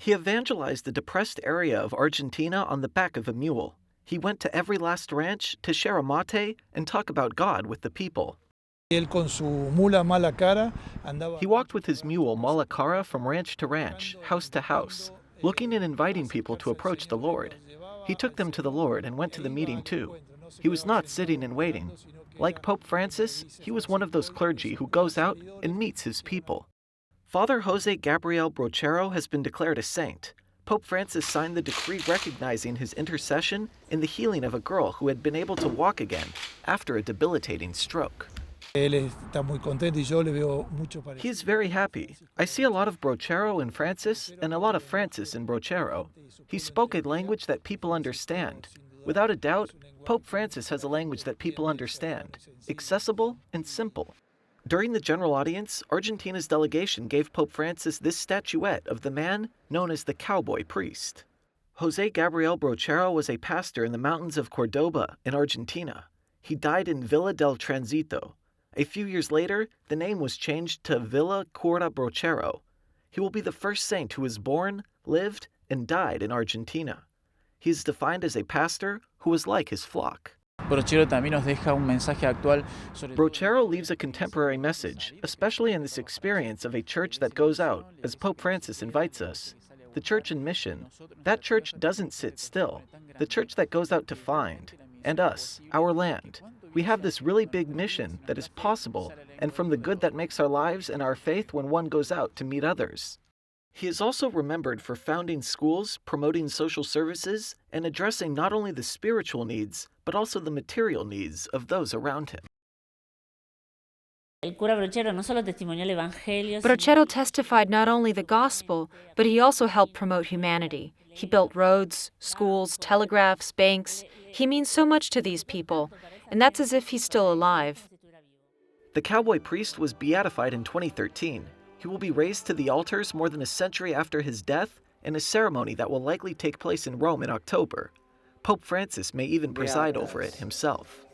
He evangelized the depressed area of Argentina on the back of a mule. He went to every last ranch to share a mate and talk about God with the people. Él con su mula mala cara andaba. He walked with his mule Malacara from ranch to ranch, house to house, looking and inviting people to approach the Lord. He took them to the Lord and went to the meeting too. He was not sitting and waiting. Like Pope Francis, he was one of those clergy who goes out and meets his people. Father Jose Gabriel Brochero has been declared a saint. Pope Francis signed the decree recognizing his intercession in the healing of a girl who had been able to walk again after a debilitating stroke. Él está muy contento y yo le veo mucho parecido. He is very happy. I see a lot of Brochero in Francis and a lot of Francis in Brochero. He spoke a language that people understand. Without a doubt, Pope Francis has a language that people understand, accessible and simple. During the general audience, Argentina's delegation gave Pope Francis this statuette of the man known as the cowboy priest. Jose Gabriel Brochero was a pastor in the mountains of Cordoba in Argentina. He died in Villa del Transito. A few years later, the name was changed to Villa Cura Brochero. He will be the first saint who was born, lived, and died in Argentina. He is defined as a pastor who was like his flock. Brochero también nos deja un mensaje actual sobre. Brochero leaves a contemporary message, especially in this experience of a church that goes out, as Pope Francis invites us. The church in mission. That church doesn't sit still. The church that goes out to find. And us, our land. We have this really big mission that is possible, and from the good that makes our lives and our faith when one goes out to meet others. He is also remembered for founding schools, promoting social services, and addressing not only the spiritual needs, but also the material needs of those around him. Brochero testified not only the gospel, but he also helped promote humanity. He built roads, schools, telegraphs, banks. He means so much to these people, and that's as if he's still alive. The cowboy priest was beatified in 2013. He will be raised to the altars more than a century after his death in a ceremony that will likely take place in Rome in October. Pope Francis may even preside over it himself.